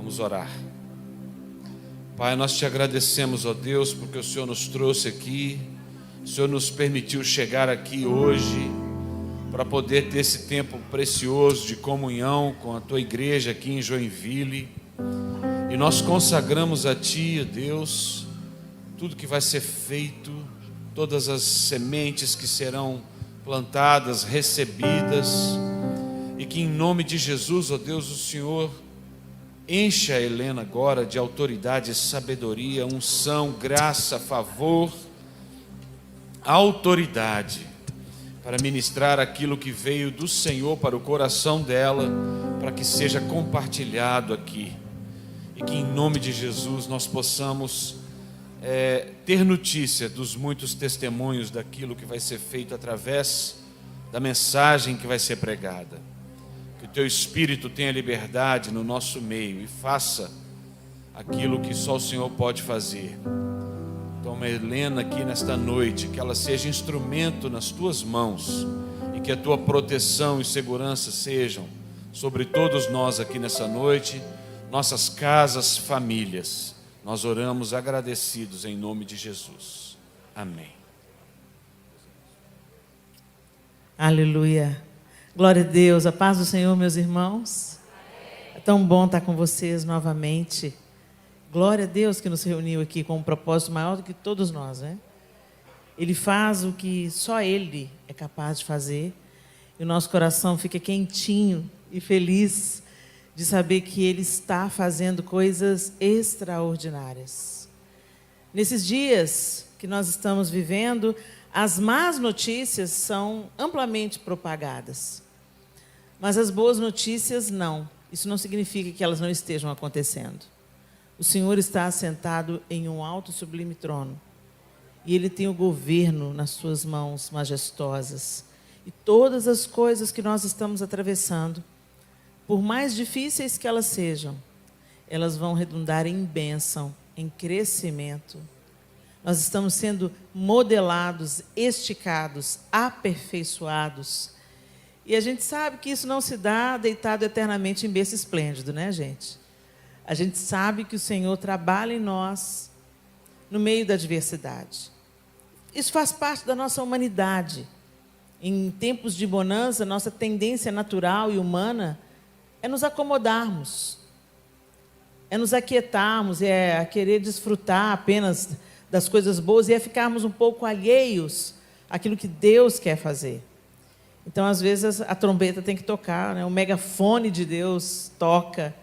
Vamos orar. Pai, nós te agradecemos, ó Deus, porque o Senhor nos trouxe aqui, o Senhor nos permitiu chegar aqui hoje, para poder ter esse tempo precioso de comunhão com a tua igreja aqui em Joinville. E nós consagramos a ti, ó Deus, tudo que vai ser feito, todas as sementes que serão plantadas, recebidas, e que em nome de Jesus, ó Deus, o Senhor enche a Helena agora de autoridade, sabedoria, unção, graça, favor, autoridade, para ministrar aquilo que veio do Senhor para o coração dela, para que seja compartilhado aqui, e que em nome de Jesus nós possamos ter notícia dos muitos testemunhos daquilo que vai ser feito através da mensagem que vai ser pregada. Que o teu Espírito tenha liberdade no nosso meio e faça aquilo que só o Senhor pode fazer. Toma Helena aqui nesta noite, que ela seja instrumento nas tuas mãos, e que a tua proteção e segurança sejam sobre todos nós aqui nessa noite, nossas casas, famílias. Nós oramos agradecidos em nome de Jesus. Amém. Aleluia. Glória a Deus. A paz do Senhor, meus irmãos. É tão bom estar com vocês novamente. Glória a Deus que nos reuniu aqui com um propósito maior do que todos nós, né? Ele faz o que só Ele é capaz de fazer. E o nosso coração fica quentinho e feliz de saber que Ele está fazendo coisas extraordinárias. Nesses dias que nós estamos vivendo, as más notícias são amplamente propagadas. Mas as boas notícias não. Isso não significa que elas não estejam acontecendo. O Senhor está assentado em um alto e sublime trono. E Ele tem o governo nas suas mãos majestosas. E todas as coisas que nós estamos atravessando, por mais difíceis que elas sejam, elas vão redundar em bênção, em crescimento. Nós estamos sendo modelados, esticados, aperfeiçoados. E a gente sabe que isso não se dá deitado eternamente em berço esplêndido, né, gente? A gente sabe que o Senhor trabalha em nós no meio da adversidade. Isso faz parte da nossa humanidade. Em tempos de bonança, nossa tendência natural e humana é nos acomodarmos, é nos aquietarmos, é a querer desfrutar apenas das coisas boas e é ficarmos um pouco alheios àquilo que Deus quer fazer. Então, às vezes, a trombeta tem que tocar, né? O megafone de Deus toca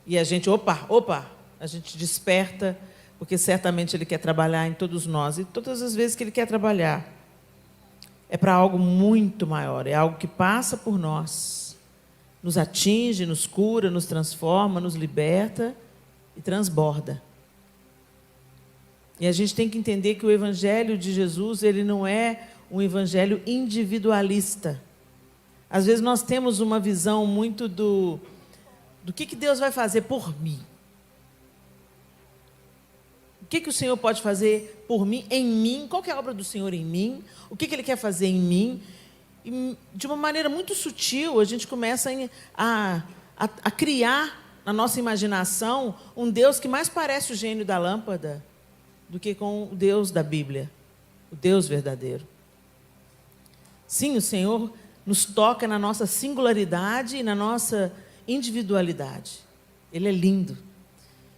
e a gente, a gente desperta, porque certamente Ele quer trabalhar em todos nós. E todas as vezes que Ele quer trabalhar, é para algo muito maior, é algo que passa por nós, nos atinge, nos cura, nos transforma, nos liberta e transborda. E a gente tem que entender que o Evangelho de Jesus, ele não é um evangelho individualista. Às vezes nós temos uma visão muito do que Deus vai fazer por mim. O que o Senhor pode fazer por mim, em mim? Qual que é a obra do Senhor em mim? O que Ele quer fazer em mim? E, de uma maneira muito sutil, a gente começa a criar na nossa imaginação um Deus que mais parece o gênio da lâmpada do que com o Deus da Bíblia, o Deus verdadeiro. Sim, o Senhor nos toca na nossa singularidade e na nossa individualidade. Ele é lindo.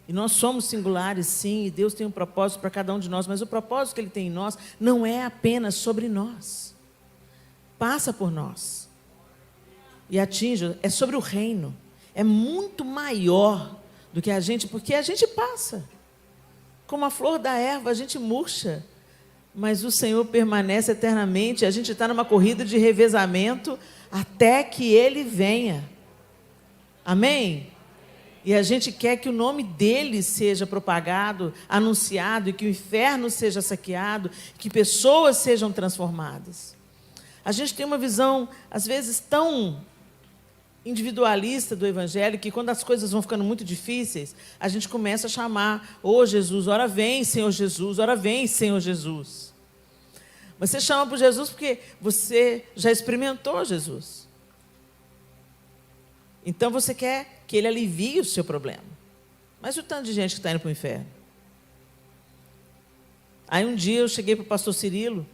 E nós somos singulares, sim, e Deus tem um propósito para cada um de nós, mas o propósito que Ele tem em nós não é apenas sobre nós. Passa por nós. E atinge, é sobre o reino. É muito maior do que a gente, porque a gente passa. Como a flor da erva, a gente murcha. Mas o Senhor permanece eternamente. A gente está numa corrida de revezamento até que Ele venha. Amém? E a gente quer que o nome dele seja propagado, anunciado, e que o inferno seja saqueado, que pessoas sejam transformadas. A gente tem uma visão, às vezes, tão individualista do Evangelho, que quando as coisas vão ficando muito difíceis, a gente começa a chamar, ô Jesus, ora vem, Senhor Jesus, ora vem, Senhor Jesus. Você chama por Jesus porque você já experimentou Jesus. Então você quer que Ele alivie o seu problema. Mas e o tanto de gente que está indo para o inferno? Aí um dia eu cheguei para o pastor Cirilo,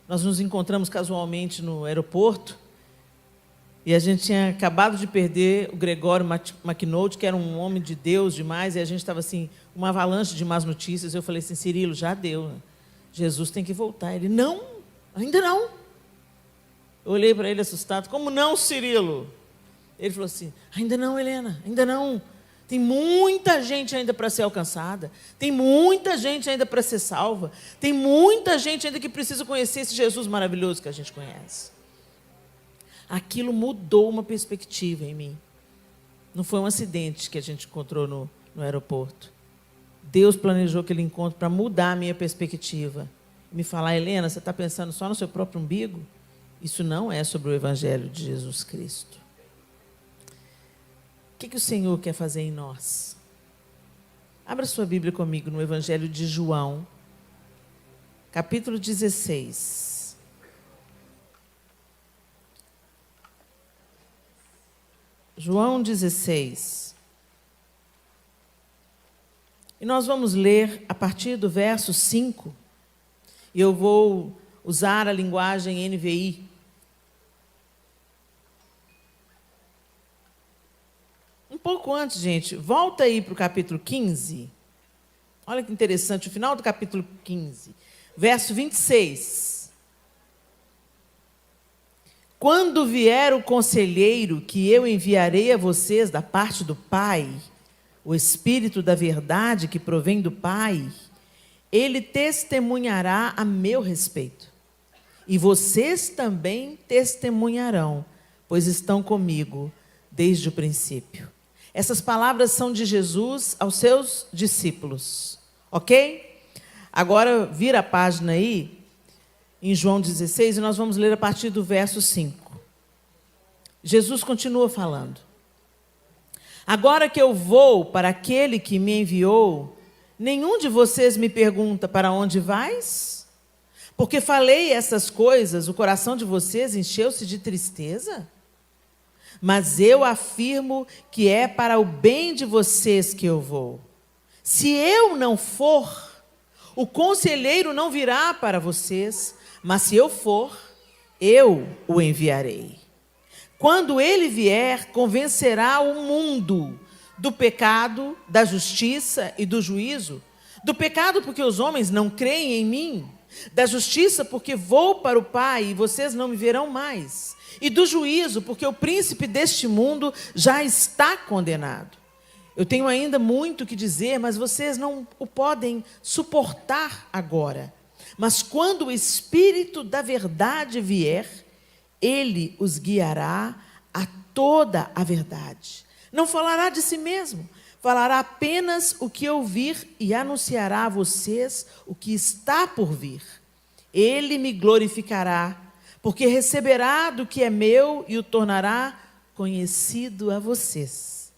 nós nos encontramos casualmente no aeroporto, e a gente tinha acabado de perder o Gregório McNulty, que era um homem de Deus demais, e a gente estava assim, uma avalanche de más notícias. Eu falei assim, Cirilo, já deu, né? Jesus tem que voltar. Ele, não, ainda não. Eu olhei para ele assustado, como não, Cirilo? Ele falou assim, ainda não, Helena, ainda não. Tem muita gente ainda para ser alcançada, tem muita gente ainda para ser salva, tem muita gente ainda que precisa conhecer esse Jesus maravilhoso que a gente conhece. Aquilo mudou uma perspectiva em mim. Não foi um acidente que a gente encontrou no aeroporto. Deus planejou aquele encontro para mudar a minha perspectiva. Me falar, Helena, você está pensando só no seu próprio umbigo? Isso não é sobre o Evangelho de Jesus Cristo. O que o Senhor quer fazer em nós? Abra sua Bíblia comigo no Evangelho de João, capítulo 16. João 16. E nós vamos ler a partir do verso 5. E eu vou usar a linguagem NVI. Um pouco antes, gente, volta aí para o capítulo 15. Olha que interessante, o final do capítulo 15, verso 26. Quando vier o conselheiro que eu enviarei a vocês da parte do Pai, o Espírito da verdade que provém do Pai, ele testemunhará a meu respeito. E vocês também testemunharão, pois estão comigo desde o princípio. Essas palavras são de Jesus aos seus discípulos, ok? Agora, vira a página aí, em João 16, e nós vamos ler a partir do verso 5. Jesus continua falando. Agora que eu vou para aquele que me enviou, nenhum de vocês me pergunta para onde vais? Porque falei essas coisas, o coração de vocês encheu-se de tristeza? Mas eu afirmo que é para o bem de vocês que eu vou. Se eu não for, o conselheiro não virá para vocês, mas se eu for, eu o enviarei. Quando ele vier, convencerá o mundo do pecado, da justiça e do juízo. Do pecado, porque os homens não creem em mim. Da justiça, porque vou para o Pai e vocês não me verão mais. E do juízo, porque o príncipe deste mundo já está condenado. Eu tenho ainda muito que dizer, mas vocês não o podem suportar agora. Mas quando o Espírito da verdade vier, ele os guiará a toda a verdade. Não falará de si mesmo, falará apenas o que ouvir e anunciará a vocês o que está por vir. Ele me glorificará, porque receberá do que é meu e o tornará conhecido a vocês.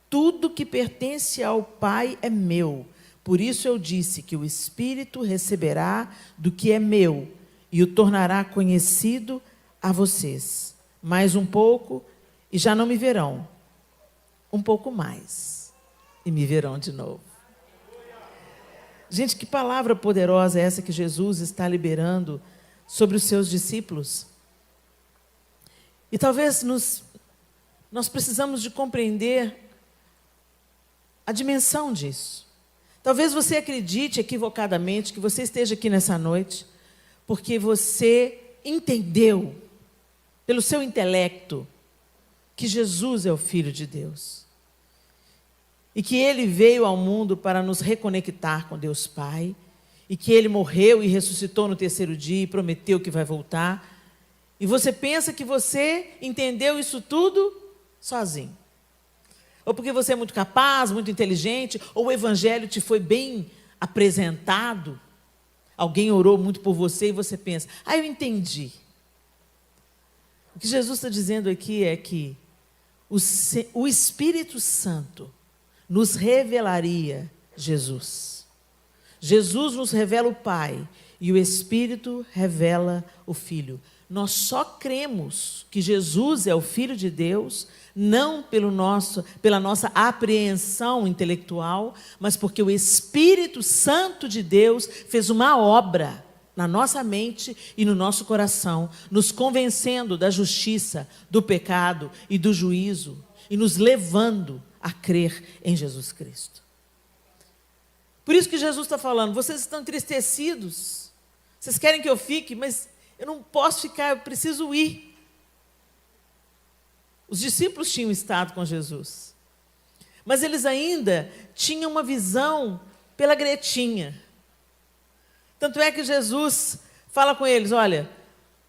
Tudo que pertence ao Pai é meu. Por isso eu disse que o Espírito receberá do que é meu e o tornará conhecido a vocês. Mais um pouco e já não me verão. Um pouco mais e me verão de novo. Gente, que palavra poderosa é essa que Jesus está liberando sobre os seus discípulos? E talvez nós precisamos de compreender a dimensão disso. Talvez você acredite equivocadamente que você esteja aqui nessa noite porque você entendeu, pelo seu intelecto, que Jesus é o Filho de Deus. E que Ele veio ao mundo para nos reconectar com Deus Pai. E que Ele morreu e ressuscitou no terceiro dia e prometeu que vai voltar. E você pensa que você entendeu isso tudo sozinho. Ou porque você é muito capaz, muito inteligente, ou o Evangelho te foi bem apresentado. Alguém orou muito por você e você pensa, eu entendi. O que Jesus está dizendo aqui é que o Espírito Santo nos revelaria Jesus. Jesus nos revela o Pai e o Espírito revela o Filho. nós só cremos que Jesus é o Filho de Deus, não pela nossa apreensão intelectual, mas porque o Espírito Santo de Deus fez uma obra na nossa mente e no nosso coração, nos convencendo da justiça, do pecado e do juízo, e nos levando a crer em Jesus Cristo. Por isso que Jesus está falando, vocês estão entristecidos, vocês querem que eu fique, mas eu não posso ficar, eu preciso ir. Os discípulos tinham estado com Jesus, mas eles ainda tinham uma visão pela gretinha. Tanto é que Jesus fala com eles, olha,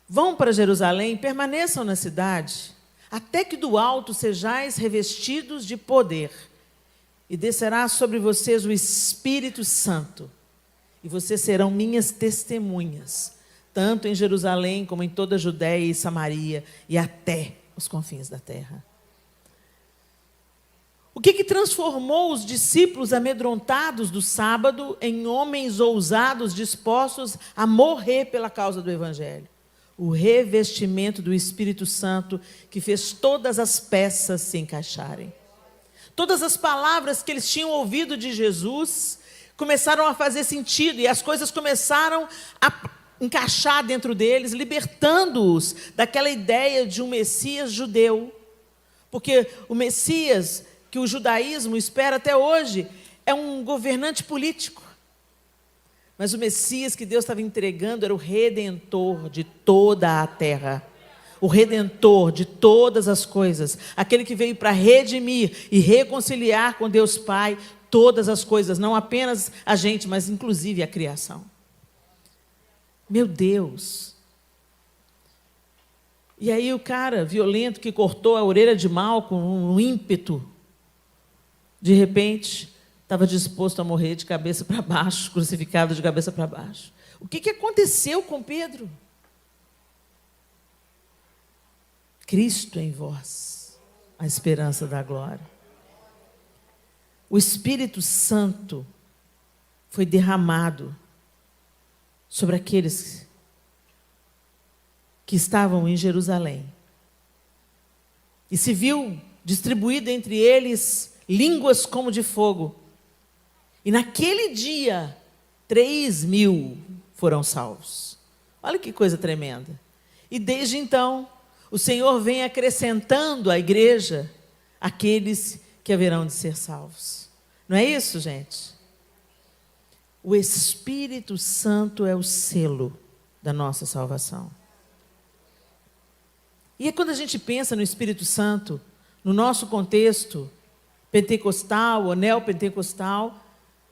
vão para Jerusalém, permaneçam na cidade, até que do alto sejais revestidos de poder, e descerá sobre vocês o Espírito Santo, e vocês serão minhas testemunhas, tanto em Jerusalém como em toda a Judéia e Samaria, e até os confins da terra. O que transformou os discípulos amedrontados do sábado em homens ousados, dispostos a morrer pela causa do Evangelho? O revestimento do Espírito Santo, que fez todas as peças se encaixarem. Todas as palavras que eles tinham ouvido de Jesus começaram a fazer sentido, e as coisas começaram a encaixar dentro deles, libertando-os daquela ideia de um Messias judeu. Porque o Messias que o judaísmo espera até hoje é um governante político. Mas o Messias que Deus estava entregando era o Redentor de toda a terra. O Redentor de todas as coisas. Aquele que veio para redimir e reconciliar com Deus Pai todas as coisas. Não apenas a gente, mas inclusive a criação. Meu Deus! E aí o cara violento que cortou a orelha de Malco com um ímpeto, de repente, estava disposto a morrer de cabeça para baixo, crucificado de cabeça para baixo. O que aconteceu com Pedro? Cristo em vós, a esperança da glória. O Espírito Santo foi derramado sobre aqueles que estavam em Jerusalém. E se viu distribuído entre eles línguas como de fogo. E naquele dia, 3.000 foram salvos. Olha que coisa tremenda. E desde então, o Senhor vem acrescentando à igreja aqueles que haverão de ser salvos. Não é isso, gente? O Espírito Santo é o selo da nossa salvação. E é quando a gente pensa no Espírito Santo, no nosso contexto pentecostal ou neopentecostal,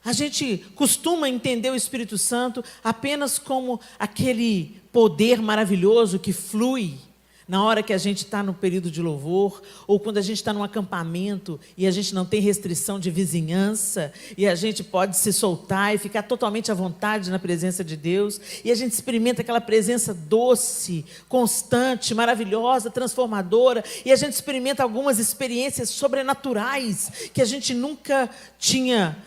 a gente costuma entender o Espírito Santo apenas como aquele poder maravilhoso que flui na hora que a gente está no período de louvor, ou quando a gente está num acampamento e a gente não tem restrição de vizinhança, e a gente pode se soltar e ficar totalmente à vontade na presença de Deus, e a gente experimenta aquela presença doce, constante, maravilhosa, transformadora, e a gente experimenta algumas experiências sobrenaturais que a gente nunca tinha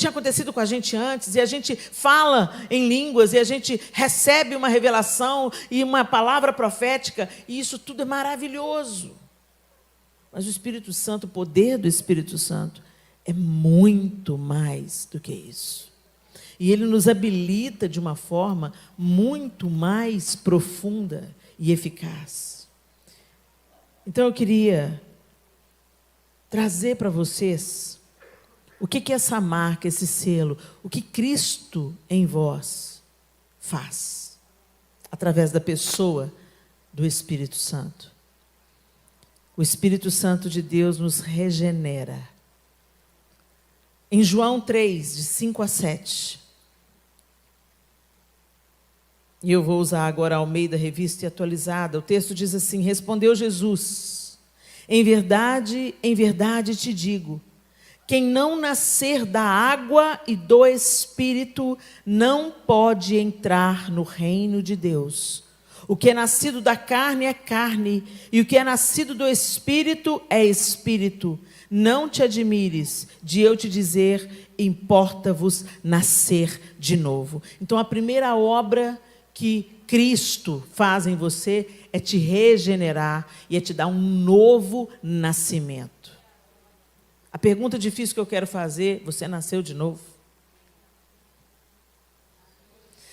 acontecido com a gente antes, e a gente fala em línguas, e a gente recebe uma revelação e uma palavra profética, e isso tudo é maravilhoso. Mas o Espírito Santo, o poder do Espírito Santo, é muito mais do que isso. E ele nos habilita de uma forma muito mais profunda e eficaz. Então eu queria trazer para vocês o que é essa marca, esse selo? O que Cristo em vós faz? Através da pessoa do Espírito Santo. O Espírito Santo de Deus nos regenera. Em João 3, de 5 a 7. E eu vou usar agora a Almeida Revista e Atualizada. O texto diz assim: respondeu Jesus: em verdade te digo, quem não nascer da água e do Espírito não pode entrar no reino de Deus. O que é nascido da carne é carne, e o que é nascido do Espírito é Espírito. Não te admires de eu te dizer, importa-vos nascer de novo. Então a primeira obra que Cristo faz em você é te regenerar e é te dar um novo nascimento. A pergunta difícil que eu quero fazer: você nasceu de novo?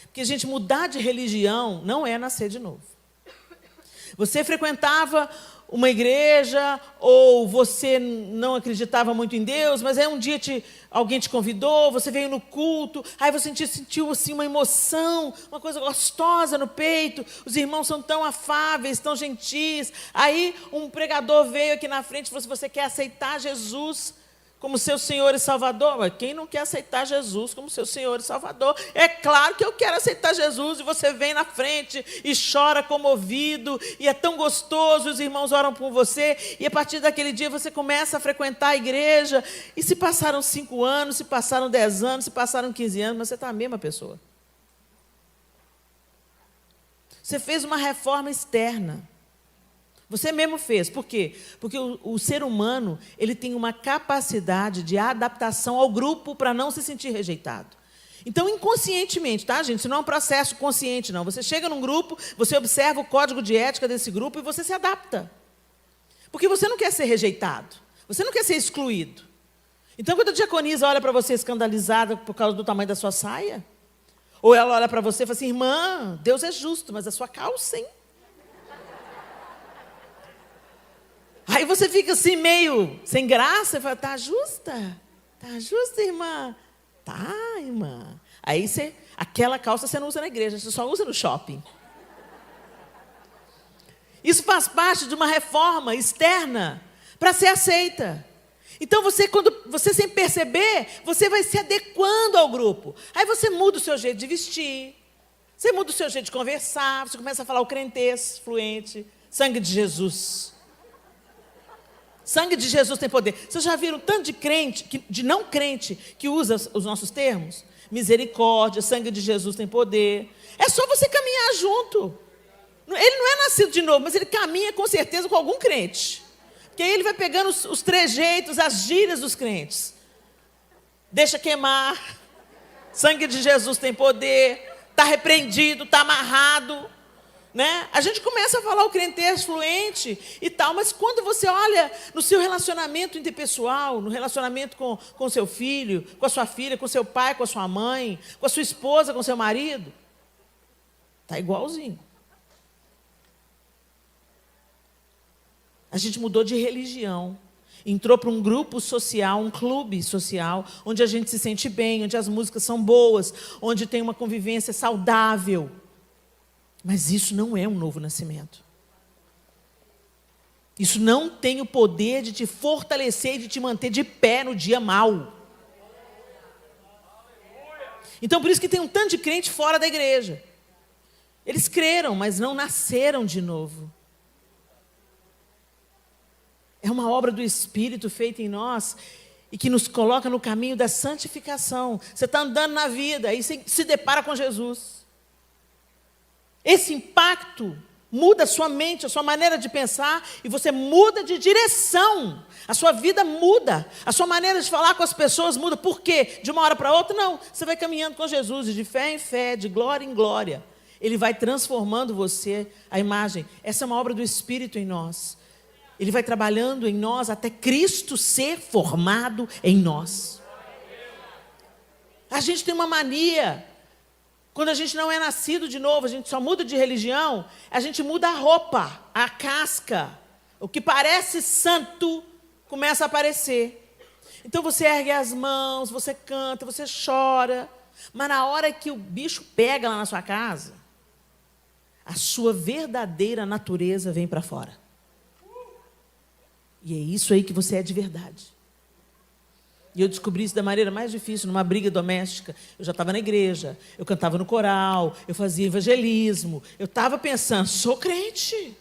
Porque, gente, mudar de religião não é nascer de novo. Você frequentava uma igreja, ou você não acreditava muito em Deus, mas aí um dia alguém te convidou, você veio no culto, aí você sentiu assim, uma emoção, uma coisa gostosa no peito, os irmãos são tão afáveis, tão gentis. Aí um pregador veio aqui na frente e falou: se você quer aceitar Jesus como seu Senhor e Salvador. Mas quem não quer aceitar Jesus como seu Senhor e Salvador? É claro que eu quero aceitar Jesus. E você vem na frente e chora comovido, e é tão gostoso, os irmãos oram por você, e a partir daquele dia você começa a frequentar a igreja, e se passaram 5 anos, se passaram 10 anos, se passaram 15 anos, mas você está a mesma pessoa. Você fez uma reforma externa. Você mesmo fez. Por quê? Porque o ser humano, ele tem uma capacidade de adaptação ao grupo para não se sentir rejeitado. Então, inconscientemente, tá, gente? Isso não é um processo consciente, não. Você chega num grupo, você observa o código de ética desse grupo e você se adapta. Porque você não quer ser rejeitado. Você não quer ser excluído. Então, quando a diaconisa olha para você escandalizada por causa do tamanho da sua saia, ou ela olha para você e fala assim: irmã, Deus é justo, mas a sua calça, hein? Aí você fica assim meio sem graça, e fala: tá justa? Tá justa, irmã? Tá, irmã. Aí aquela calça você não usa na igreja, você só usa no shopping. Isso faz parte de uma reforma externa para ser aceita. Então quando você sem perceber, você vai se adequando ao grupo. Aí você muda o seu jeito de vestir, você muda o seu jeito de conversar, você começa a falar o crentez fluente, sangue de Jesus. Sangue de Jesus tem poder. Vocês já viram tanto de crente, de não crente, que usa os nossos termos? Misericórdia, sangue de Jesus tem poder. É só você caminhar junto. Ele não é nascido de novo, mas ele caminha com certeza com algum crente. Porque aí ele vai pegando os trejeitos, as gírias dos crentes. Deixa queimar. Sangue de Jesus tem poder. Está repreendido, está amarrado. Né? A gente começa a falar o crentez fluente e tal, mas quando você olha no seu relacionamento interpessoal, no relacionamento com seu filho, com a sua filha, com seu pai, com a sua mãe, com a sua esposa, com seu marido, está igualzinho. A gente mudou de religião, entrou para um grupo social, um clube social, onde a gente se sente bem, onde as músicas são boas, onde tem uma convivência saudável. Mas isso não é um novo nascimento. Isso não tem o poder de te fortalecer e de te manter de pé no dia mau. Então, por isso que tem um tanto de crente fora da igreja. Eles creram, mas não nasceram de novo. É uma obra do Espírito feita em nós e que nos coloca no caminho da santificação. Você está andando na vida e se depara com Jesus. Esse impacto muda a sua mente, a sua maneira de pensar, e você muda de direção. A sua vida muda, a sua maneira de falar com as pessoas muda. Por quê? De uma hora para outra? Não. Você vai caminhando com Jesus, de fé em fé, de glória em glória. Ele vai transformando você, a imagem. Essa é uma obra do Espírito em nós. Ele vai trabalhando em nós até Cristo ser formado em nós. A gente tem uma mania. Quando a gente não é nascido de novo, a gente só muda de religião, a gente muda a roupa, a casca. O que parece santo começa a aparecer. Então você ergue as mãos, você canta, você chora. Mas na hora que o bicho pega lá na sua casa, a sua verdadeira natureza vem para fora. E é isso aí que você é de verdade. E eu descobri isso da maneira mais difícil, numa briga doméstica. Eu já estava na igreja, eu cantava no coral, eu fazia evangelismo. Eu estava pensando: sou crente.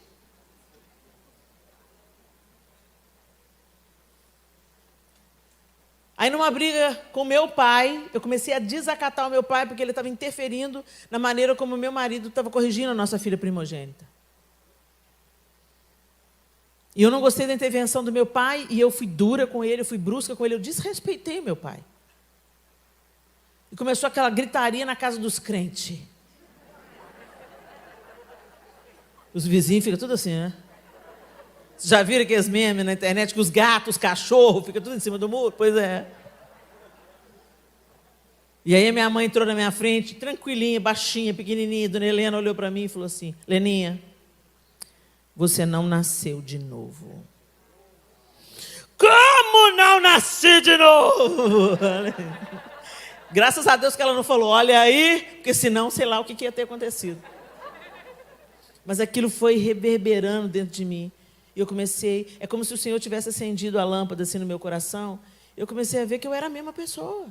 Aí, numa briga com meu pai, eu comecei a desacatar o meu pai, porque ele estava interferindo na maneira como o meu marido estava corrigindo a nossa filha primogênita. E eu não gostei da intervenção do meu pai, e eu fui dura com ele, eu fui brusca com ele, eu desrespeitei o meu pai. E começou aquela gritaria na casa dos crentes. Os vizinhos ficam tudo assim, né? Vocês já viram aqueles memes na internet que os gatos, os cachorros, ficam tudo em cima do muro? Pois é. E aí a minha mãe entrou na minha frente, tranquilinha, baixinha, pequenininha. Dona Helena olhou para mim e falou assim: Leninha, você não nasceu de novo. Como não nasci de novo? Graças a Deus que ela não falou, olha aí, porque senão sei lá o que ia ter acontecido. Mas aquilo foi reverberando dentro de mim. E eu comecei, é como se o Senhor tivesse acendido a lâmpada assim no meu coração. Eu comecei a ver que eu era a mesma pessoa.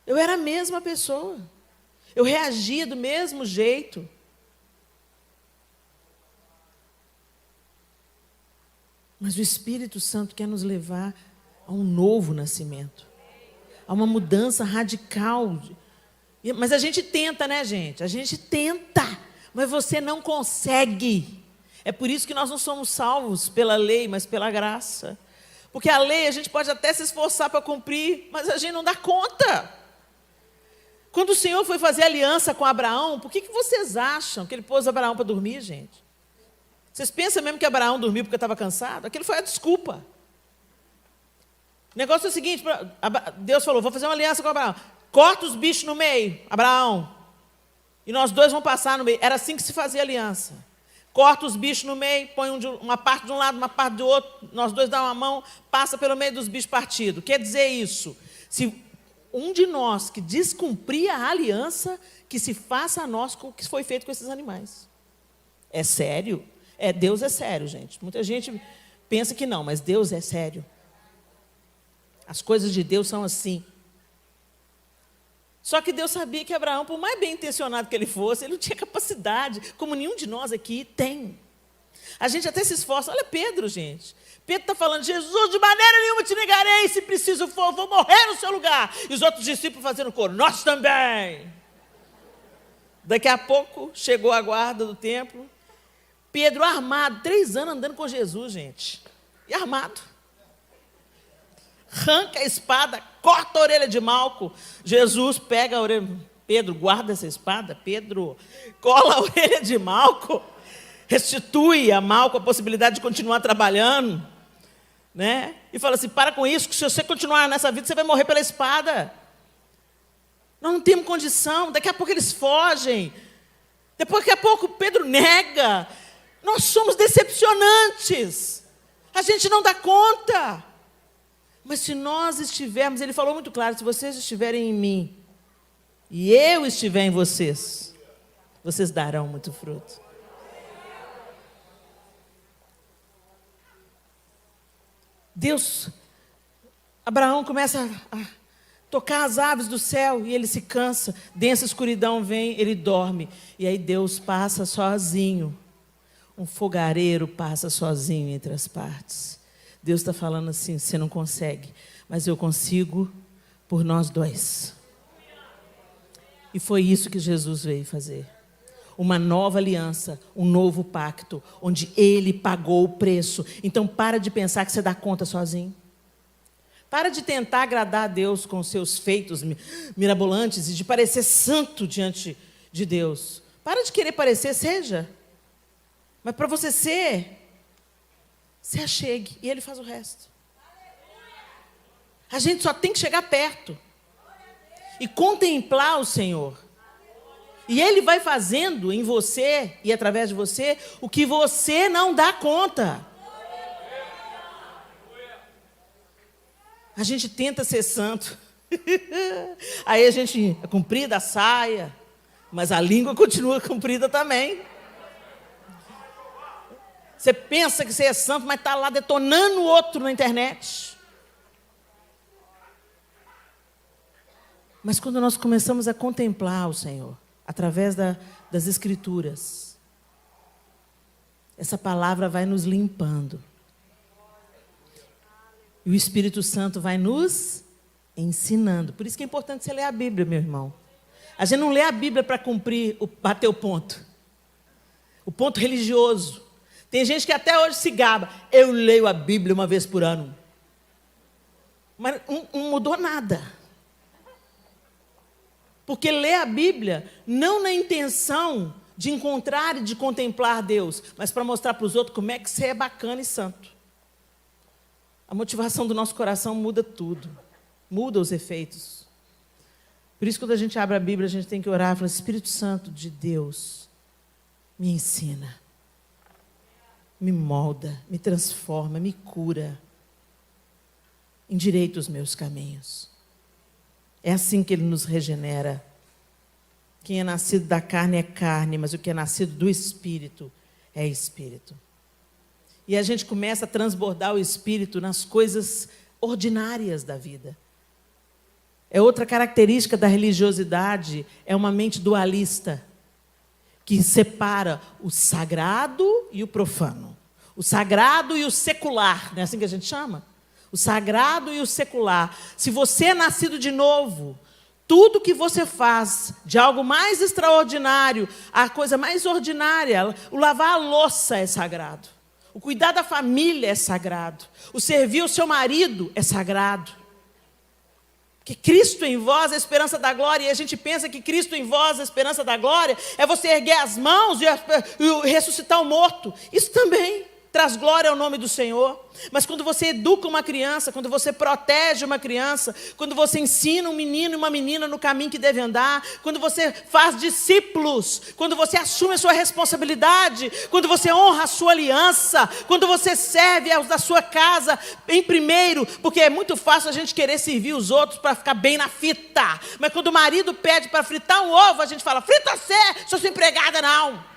Eu era a mesma pessoa. Eu reagia do mesmo jeito. Mas o Espírito Santo quer nos levar a um novo nascimento, a uma mudança radical. Mas a gente tenta, né, gente? A gente tenta, mas você não consegue. É por isso que nós não somos salvos pela lei, mas pela graça. Porque a lei a gente pode até se esforçar para cumprir, mas a gente não dá conta. Quando o Senhor foi fazer aliança com Abraão, por que vocês acham que ele pôs Abraão para dormir, gente? Vocês pensam mesmo que Abraão dormiu porque estava cansado? Aquilo foi a desculpa. O negócio é o seguinte, Deus falou, vou fazer uma aliança com Abraão. Corta os bichos no meio, Abraão. E nós dois vamos passar no meio. Era assim que se fazia aliança. Corta os bichos no meio, põe uma parte de um lado, uma parte do outro. Nós dois damos uma mão, passa pelo meio dos bichos partidos. Quer dizer isso? Se um de nós que descumprir a aliança, que se faça a nós com o que foi feito com esses animais. É sério? Deus é sério, gente. Muita gente pensa que não, mas Deus é sério. As coisas de Deus são assim. Só que Deus sabia que Abraão, por mais bem intencionado que ele fosse, ele não tinha capacidade, como nenhum de nós aqui tem. A gente até se esforça. Olha Pedro, gente. Pedro está falando, Jesus, de maneira nenhuma te negarei, se preciso for, vou morrer no seu lugar. E os outros discípulos fazendo coro, nós também. Daqui a pouco, chegou a guarda do templo. Pedro armado, 3 anos andando com Jesus, gente. E armado. Arranca a espada, corta a orelha de Malco. Jesus pega a orelha. Pedro, guarda essa espada. Pedro, cola a orelha de Malco. Restitui a Malco a possibilidade de continuar trabalhando. Né? E fala assim, para com isso, que se você continuar nessa vida, você vai morrer pela espada. Nós não temos condição. Daqui a pouco eles fogem. Daqui a pouco Pedro nega. Nós somos decepcionantes. A gente não dá conta. Mas se nós estivermos, ele falou muito claro, se vocês estiverem em mim e eu estiver em vocês, vocês darão muito fruto. Abraão começa a tocar as aves do céu e ele se cansa, densa escuridão vem, ele dorme. E aí Deus passa sozinho, um fogareiro passa sozinho entre as partes. Deus está falando assim, você não consegue, mas eu consigo por nós dois. E foi isso que Jesus veio fazer. Uma nova aliança, um novo pacto, onde Ele pagou o preço. Então, para de pensar que você dá conta sozinho. Para de tentar agradar a Deus com seus feitos mirabolantes e de parecer santo diante de Deus. Para de querer parecer, seja. Mas para você ser, se achegue e Ele faz o resto. A gente só tem que chegar perto e contemplar o Senhor. E Ele vai fazendo em você e através de você o que você não dá conta. A gente tenta ser santo. Aí a gente é comprida a saia, mas a língua continua comprida também. Você pensa que você é santo, mas está lá detonando o outro na internet. Mas quando nós começamos a contemplar o Senhor, através das Escrituras, essa palavra vai nos limpando. E o Espírito Santo vai nos ensinando. Por isso que é importante você ler a Bíblia, meu irmão. A gente não lê a Bíblia para bater o ponto. O ponto religioso. Tem gente que até hoje se gaba. Eu leio a Bíblia uma vez por ano. Mas não mudou nada. Porque lê a Bíblia não na intenção de encontrar e de contemplar Deus, mas para mostrar para os outros como é que você é bacana e santo. A motivação do nosso coração muda tudo, muda os efeitos. Por isso, quando a gente abre a Bíblia, a gente tem que orar e falar: Espírito Santo de Deus, me ensina, me molda, me transforma, me cura, endireita os meus caminhos. É assim que Ele nos regenera. Quem é nascido da carne é carne, mas o que é nascido do Espírito é Espírito. E a gente começa a transbordar o Espírito nas coisas ordinárias da vida. É outra característica da religiosidade, é uma mente dualista, que separa o sagrado e o profano. O sagrado e o secular, não é assim que a gente chama? O sagrado e o secular. Se você é nascido de novo, tudo que você faz, de algo mais extraordinário, a coisa mais ordinária, o lavar a louça é sagrado. O cuidar da família é sagrado. O servir o seu marido é sagrado. Porque Cristo em vós é a esperança da glória, e a gente pensa que Cristo em vós, a esperança da glória, é você erguer as mãos e ressuscitar o morto. Isso também traz glória ao nome do Senhor. Mas quando você educa uma criança, quando você protege uma criança, quando você ensina um menino e uma menina no caminho que deve andar, quando você faz discípulos, quando você assume a sua responsabilidade, quando você honra a sua aliança, quando você serve aos da sua casa em primeiro, porque é muito fácil a gente querer servir os outros para ficar bem na fita. Mas quando o marido pede para fritar um ovo, a gente fala: frita você, sou sua empregada não.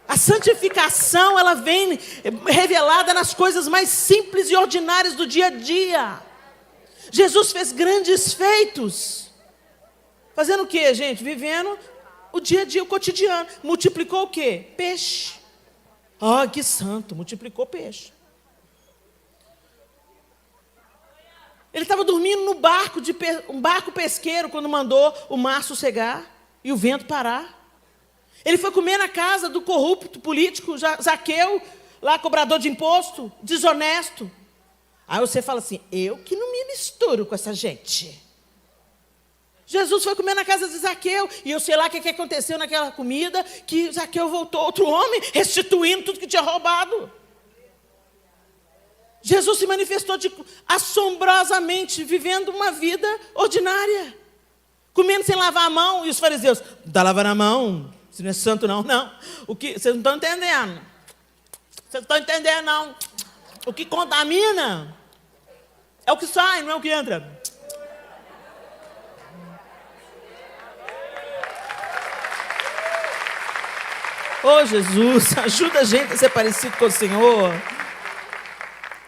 A santificação, ela vem revelada nas coisas mais simples e ordinárias do dia a dia. Jesus fez grandes feitos. Fazendo o quê, gente? Vivendo o dia a dia, o cotidiano. Multiplicou o quê? Peixe. Ah, que santo, multiplicou peixe. Ele estava dormindo no barco, um barco pesqueiro, quando mandou o mar sossegar e o vento parar. Ele foi comer na casa do corrupto político Zaqueu, lá cobrador de imposto, desonesto. Aí você fala assim: eu que não me misturo com essa gente. Jesus foi comer na casa de Zaqueu, e eu sei lá o que aconteceu naquela comida, que Zaqueu voltou outro homem, restituindo tudo que tinha roubado. Jesus se manifestou assombrosamente, vivendo uma vida ordinária, comendo sem lavar a mão, e os fariseus: não está lavando a mão? Isso não é santo não, não. Vocês não estão entendendo. Vocês não estão entendendo, não. O que contamina é o que sai, não é o que entra. Ô Jesus, ajuda a gente a ser parecido com o Senhor.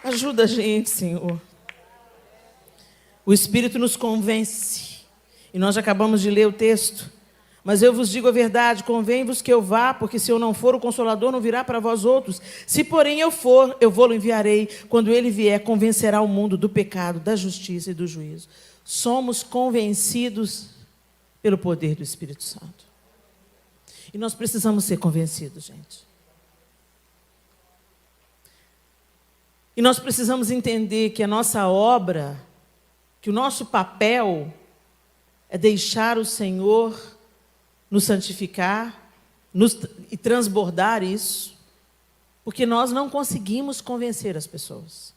Ajuda a gente, Senhor. O Espírito nos convence. E nós já acabamos de ler o texto. Mas eu vos digo a verdade, convém-vos que eu vá, porque se eu não for, o Consolador não virá para vós outros. Se, porém, eu for, eu vou-lo enviarei. Quando ele vier, convencerá o mundo do pecado, da justiça e do juízo. Somos convencidos pelo poder do Espírito Santo. E nós precisamos ser convencidos, gente. E nós precisamos entender que a nossa obra, que o nosso papel é deixar o Senhor nos santificar e transbordar isso, porque nós não conseguimos convencer as pessoas.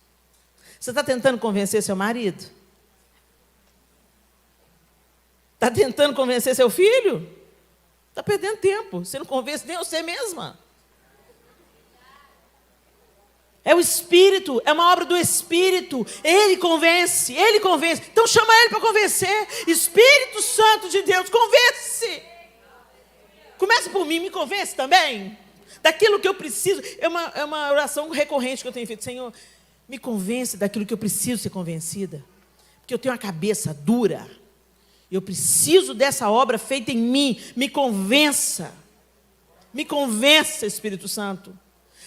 Você está tentando convencer seu marido? Está tentando convencer seu filho? Está perdendo tempo. Você não convence nem você mesma. É o Espírito, é uma obra do Espírito. Ele convence, Ele convence. Então chama Ele para convencer. Espírito Santo de Deus, convence. Começa por mim, me convence também. Daquilo que eu preciso. É uma oração recorrente que eu tenho feito. Senhor, me convence daquilo que eu preciso ser convencida. Porque eu tenho uma cabeça dura. Eu preciso dessa obra feita em mim. Me convença. Me convença, Espírito Santo.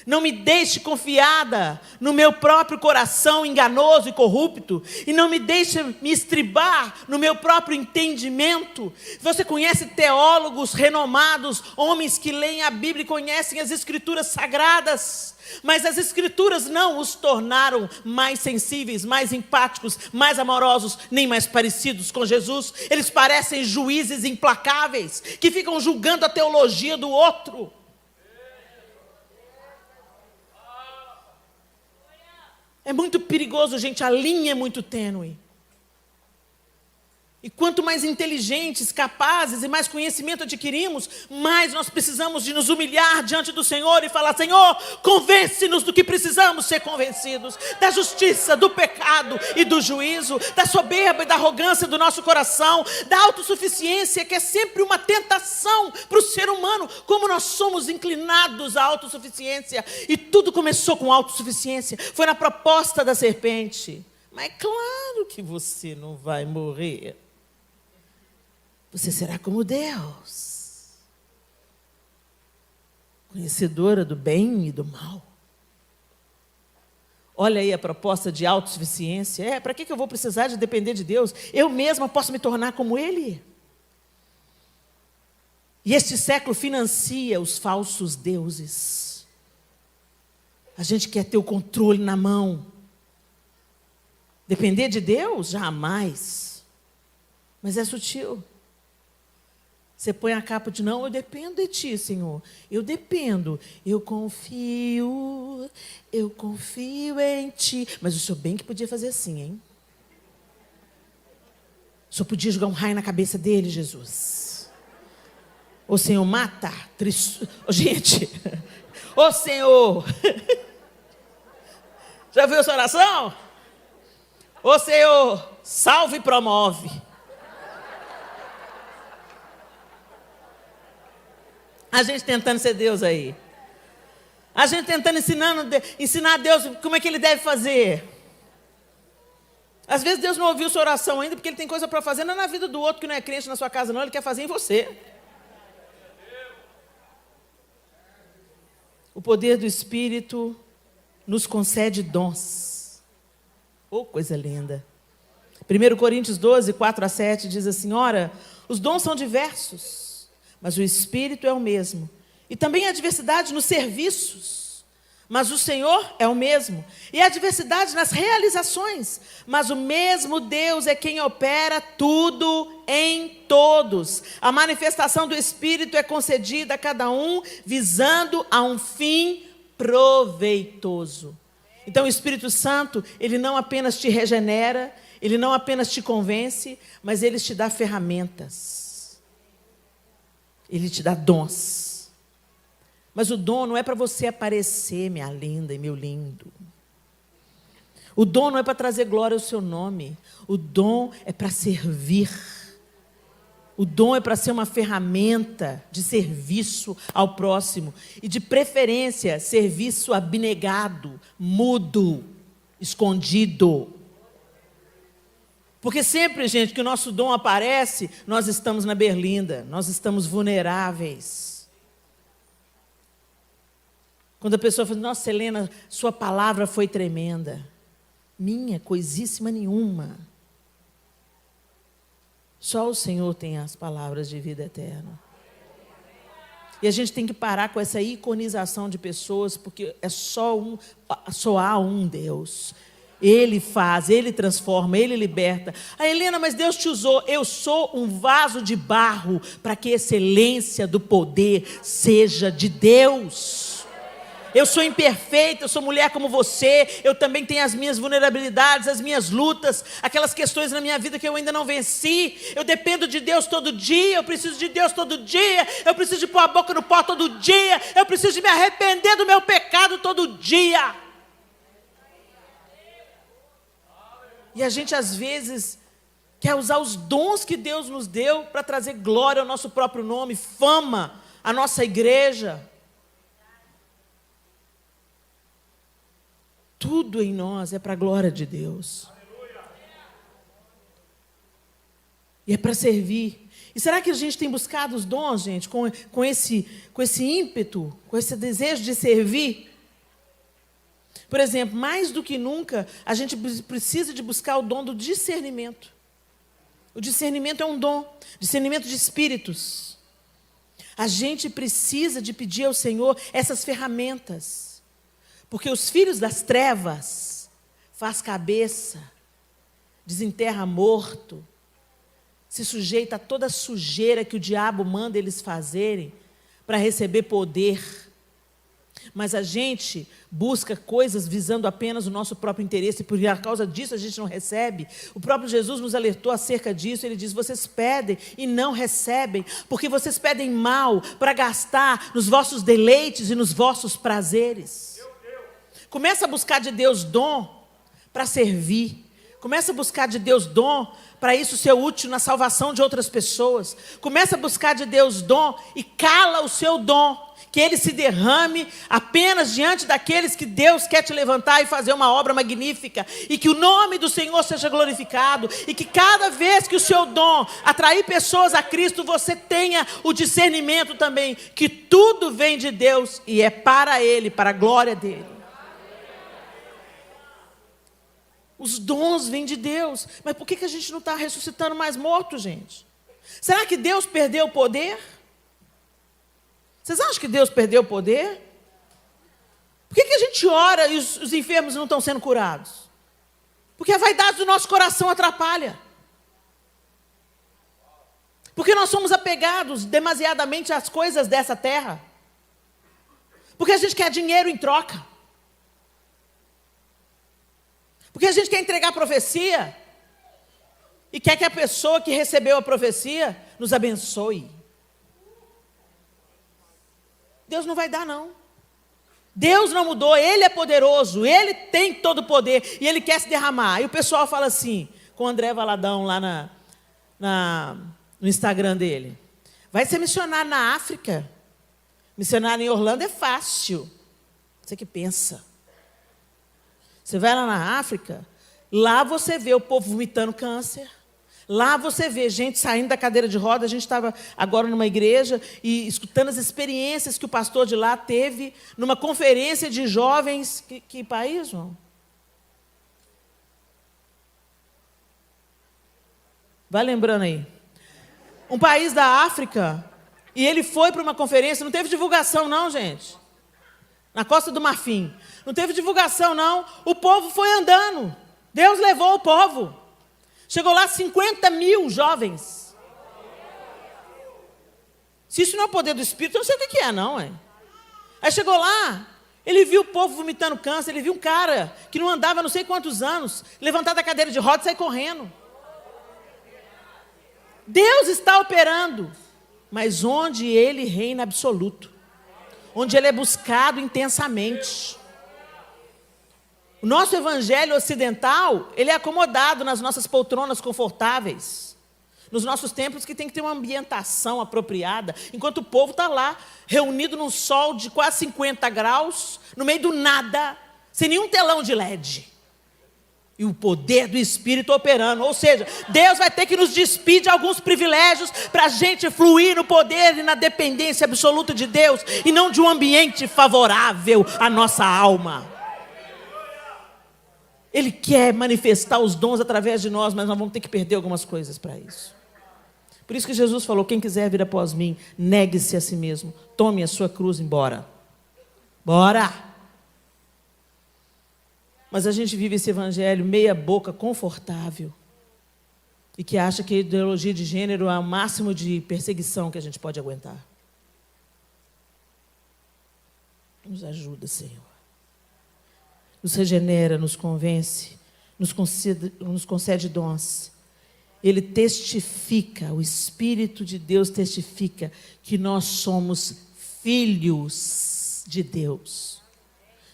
Não me deixe confiada no meu próprio coração enganoso e corrupto. E não me deixe me estribar no meu próprio entendimento. Você conhece teólogos renomados, homens que leem a Bíblia e conhecem as Escrituras sagradas. Mas as Escrituras não os tornaram mais sensíveis, mais empáticos, mais amorosos, nem mais parecidos com Jesus. Eles parecem juízes implacáveis, que ficam julgando a teologia do outro. É muito perigoso, gente, a linha é muito tênue. E quanto mais inteligentes, capazes e mais conhecimento adquirimos, mais nós precisamos de nos humilhar diante do Senhor e falar: Senhor, convence-nos do que precisamos ser convencidos, da justiça, do pecado e do juízo, da soberba e da arrogância do nosso coração, da autossuficiência, que é sempre uma tentação para o ser humano, como nós somos inclinados à autossuficiência. E tudo começou com autossuficiência, foi na proposta da serpente. Mas é claro que você não vai morrer. Você será como Deus, conhecedora do bem e do mal. Olha aí a proposta de autossuficiência. Para que eu vou precisar de depender de Deus? Eu mesma posso me tornar como Ele. E este século financia os falsos deuses. A gente quer ter o controle na mão. Depender de Deus? Jamais. Mas é sutil. Você põe a capa de: não, eu dependo de ti, Senhor. Eu dependo. Eu confio em ti. Mas o senhor bem que podia fazer assim, hein? O senhor podia jogar um raio na cabeça dele, Jesus. Ô Senhor, mata. Gente, ô Senhor. Já viu essa oração? Ô Senhor, salve e promove. A gente tentando ser Deus aí. A gente tentando ensinar a Deus como é que Ele deve fazer. Às vezes Deus não ouviu sua oração ainda, porque Ele tem coisa para fazer, não é na vida do outro que não é crente na sua casa, não. Ele quer fazer em você. O poder do Espírito nos concede dons. Oh, coisa linda. 1 Coríntios 12, 4-7 diz assim: ora, os dons são diversos, mas o Espírito é o mesmo. E também há diversidade nos serviços, mas o Senhor é o mesmo. E há diversidade nas realizações, mas o mesmo Deus é quem opera tudo em todos. A manifestação do Espírito é concedida a cada um, visando a um fim proveitoso. Então o Espírito Santo, Ele não apenas te regenera, Ele não apenas te convence, mas Ele te dá ferramentas. Ele te dá dons. Mas o dom não é para você aparecer, minha linda e meu lindo. O dom não é para trazer glória ao seu nome. O dom é para servir. O dom é para ser uma ferramenta de serviço ao próximo. E de preferência, serviço abnegado, mudo, escondido. Porque sempre, gente, que o nosso dom aparece, nós estamos na berlinda, nós estamos vulneráveis. Quando a pessoa fala: nossa, Helena, sua palavra foi tremenda. Minha, coisíssima nenhuma. Só o Senhor tem as palavras de vida eterna. E a gente tem que parar com essa iconização de pessoas, porque só há um Deus. Ele faz, Ele transforma, Ele liberta. Helena, mas Deus te usou. Eu sou um vaso de barro para que a excelência do poder seja de Deus. Eu sou imperfeita, eu sou mulher como você. Eu também tenho as minhas vulnerabilidades, as minhas lutas, aquelas questões na minha vida que eu ainda não venci. Eu dependo de Deus todo dia, eu preciso de Deus todo dia. Eu preciso de pôr a boca no pó todo dia. Eu preciso de me arrepender do meu pecado todo dia. E a gente, às vezes, quer usar os dons que Deus nos deu para trazer glória ao nosso próprio nome, fama à nossa igreja. Tudo em nós é para a glória de Deus. E é para servir. E será que a gente tem buscado os dons, gente, com esse ímpeto, com esse desejo de servir? Por exemplo, mais do que nunca, a gente precisa de buscar o dom do discernimento. O discernimento é um dom, discernimento de espíritos. A gente precisa de pedir ao Senhor essas ferramentas. Porque os filhos das trevas faz cabeça, desenterra morto, se sujeita a toda a sujeira que o diabo manda eles fazerem para receber poder. Mas a gente busca coisas visando apenas o nosso próprio interesse, e por causa disso a gente não recebe. O próprio Jesus nos alertou acerca disso. Ele diz: vocês pedem e não recebem, porque vocês pedem mal para gastar nos vossos deleites e nos vossos prazeres. Começa a buscar de Deus dom para servir. Começa a buscar de Deus dom para isso ser útil na salvação de outras pessoas. Começa a buscar de Deus dom e cala o seu dom, que ele se derrame apenas diante daqueles que Deus quer te levantar e fazer uma obra magnífica, e que o nome do Senhor seja glorificado, e que cada vez que o seu dom atrair pessoas a Cristo, você tenha o discernimento também, que tudo vem de Deus e é para Ele, para a glória dEle. Os dons vêm de Deus. Mas por que a gente não está ressuscitando mais morto, gente? Será que Deus perdeu o poder? Vocês acham que Deus perdeu o poder? Por que a gente ora e os enfermos não estão sendo curados? Porque a vaidade do nosso coração atrapalha. Porque nós somos apegados demasiadamente às coisas dessa terra. Porque a gente quer dinheiro em troca. Porque a gente quer entregar a profecia e quer que a pessoa que recebeu a profecia nos abençoe. Deus não vai dar, não. Deus não mudou, Ele é poderoso, Ele tem todo o poder e Ele quer se derramar. E o pessoal fala assim, com o André Valadão lá no Instagram dele: vai ser missionário na África. Missionário em Orlando é fácil. Você que pensa. Você vai lá na África, lá você vê o povo vomitando câncer. Lá você vê gente saindo da cadeira de roda. A gente estava agora numa igreja e escutando as experiências que o pastor de lá teve numa conferência de jovens. Que país, João? Vai lembrando aí. Um país da África. E ele foi para uma conferência, não teve divulgação não, gente. Na Costa do Marfim. Não teve divulgação não. O povo foi andando. Deus levou o povo. Chegou lá 50 mil jovens. Se isso não é o poder do Espírito, eu não sei o que é não. Aí chegou lá, ele viu o povo vomitando câncer, ele viu um cara que não andava não sei quantos anos, levantar da cadeira de roda e sair correndo. Deus está operando, mas onde Ele reina absoluto, onde Ele é buscado intensamente. O nosso evangelho ocidental, ele é acomodado nas nossas poltronas confortáveis, nos nossos templos que tem que ter uma ambientação apropriada, enquanto o povo está lá, reunido num sol de quase 50 graus, no meio do nada, sem nenhum telão de LED. E o poder do Espírito operando, ou seja, Deus vai ter que nos despir de alguns privilégios para a gente fluir no poder e na dependência absoluta de Deus, e não de um ambiente favorável à nossa alma. Ele quer manifestar os dons através de nós, mas nós vamos ter que perder algumas coisas para isso. Por isso que Jesus falou: quem quiser vir após mim, negue-se a si mesmo, tome a sua cruz e embora. Bora! Mas a gente vive esse evangelho meia boca, confortável, e que acha que a ideologia de gênero é o máximo de perseguição que a gente pode aguentar. Nos ajuda, Senhor. Nos regenera, nos convence, nos concede dons. Ele testifica, o Espírito de Deus testifica que nós somos filhos de Deus.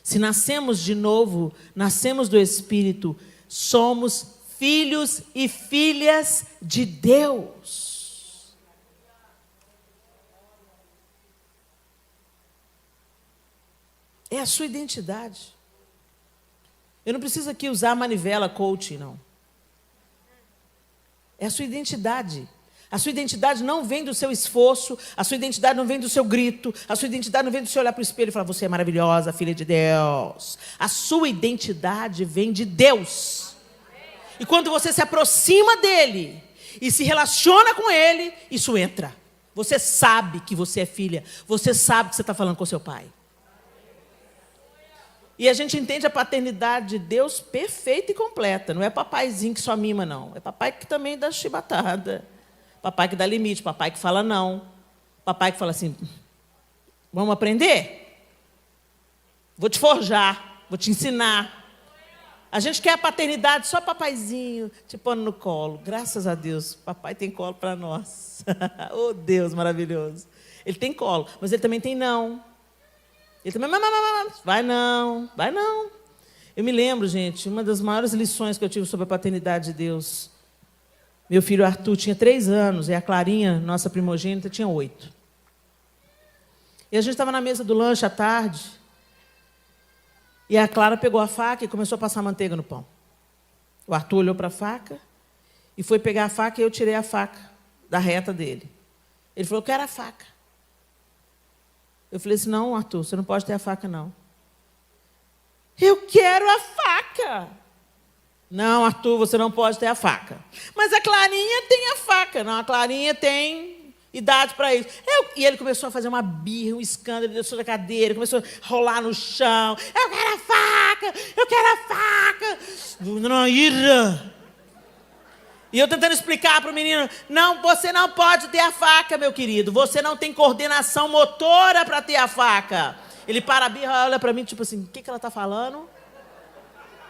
Se nascemos de novo, nascemos do Espírito, somos filhos e filhas de Deus. É a sua identidade. Eu não preciso aqui usar a manivela coaching, não. É a sua identidade. A sua identidade não vem do seu esforço, a sua identidade não vem do seu grito, a sua identidade não vem do seu olhar para o espelho e falar, você é maravilhosa, filha de Deus. A sua identidade vem de Deus. E quando você se aproxima dele e se relaciona com ele, isso entra. Você sabe que você é filha, você sabe que você está falando com seu pai. E a gente entende a paternidade de Deus perfeita e completa. Não é papaizinho que só mima, não. É papai que também dá chibatada. Papai que dá limite, papai que fala não. Papai que fala assim, vamos aprender? Vou te forjar, vou te ensinar. A gente quer a paternidade, só papaizinho, te pondo no colo. Graças a Deus, papai tem colo para nós. Oh, Deus maravilhoso. Ele tem colo, mas ele também tem não. Ele também, vai não, vai não. Eu me lembro, gente, uma das maiores lições que eu tive sobre a paternidade de Deus. Meu filho Arthur tinha 3 anos, e a Clarinha, nossa primogênita, tinha 8. E a gente estava na mesa do lanche à tarde, e a Clara pegou a faca e começou a passar manteiga no pão. O Arthur olhou para a faca, e foi pegar a faca, e eu tirei a faca da reta dele. Ele falou, eu quero a faca. Eu falei assim, não, Arthur, você não pode ter a faca, não. Eu quero a faca. Não, Arthur, você não pode ter a faca. Mas a Clarinha tem a faca. Não, a Clarinha tem idade para isso. E ele começou a fazer uma birra, um escândalo, ele desceu da cadeira, começou a rolar no chão. Eu quero a faca, eu quero a faca. Dona Ira. E eu tentando explicar para o menino, não, você não pode ter a faca, meu querido. Você não tem coordenação motora para ter a faca. Ele para a birra, olha para mim, tipo assim, o que ela está falando?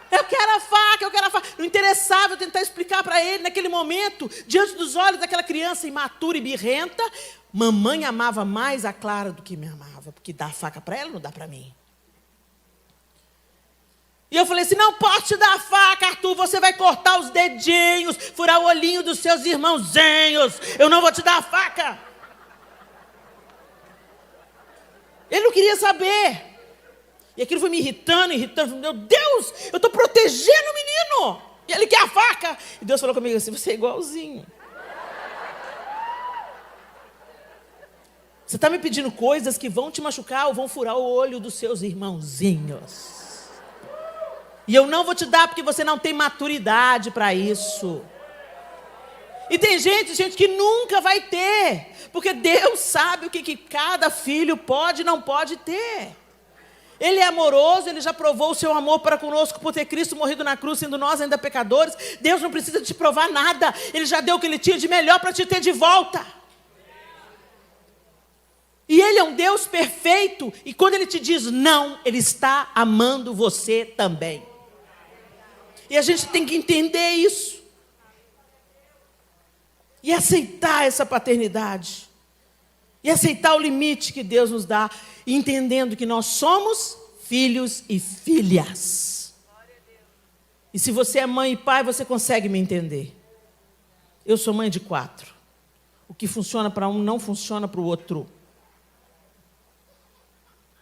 Eu quero a faca, eu quero a faca. Não interessava eu tentar explicar para ele, naquele momento, diante dos olhos daquela criança imatura e birrenta, mamãe amava mais a Clara do que me amava, porque dá a faca para ela, não dá para mim. E eu falei assim, não posso te dar a faca, Arthur, você vai cortar os dedinhos, furar o olhinho dos seus irmãozinhos, eu não vou te dar a faca. Ele não queria saber. E aquilo foi me irritando, meu Deus, eu estou protegendo o menino, e ele quer a faca. E Deus falou comigo assim, você é igualzinho. Você está me pedindo coisas que vão te machucar ou vão furar o olho dos seus irmãozinhos. E eu não vou te dar porque você não tem maturidade para isso. E tem gente que nunca vai ter. Porque Deus sabe o que cada filho pode e não pode ter. Ele é amoroso, Ele já provou o seu amor para conosco por ter Cristo morrido na cruz, sendo nós ainda pecadores. Deus não precisa te provar nada. Ele já deu o que Ele tinha de melhor para te ter de volta. E Ele é um Deus perfeito. E quando Ele te diz não, Ele está amando você também. E a gente tem que entender isso. E aceitar essa paternidade. E aceitar o limite que Deus nos dá. Entendendo que nós somos filhos e filhas. E se você é mãe e pai, você consegue me entender. Eu sou mãe de 4. O que funciona para um não funciona para o outro.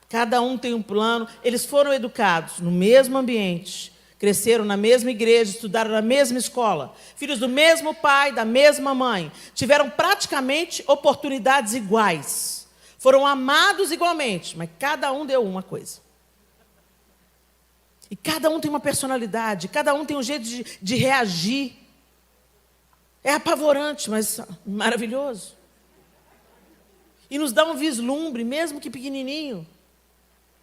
Cada um tem um plano. Eles foram educados no mesmo ambiente. Cresceram na mesma igreja, estudaram na mesma escola. Filhos do mesmo pai, da mesma mãe. Tiveram praticamente oportunidades iguais. Foram amados igualmente, mas cada um deu uma coisa. E cada um tem uma personalidade, cada um tem um jeito de reagir. É apavorante, mas maravilhoso. E nos dá um vislumbre, mesmo que pequenininho.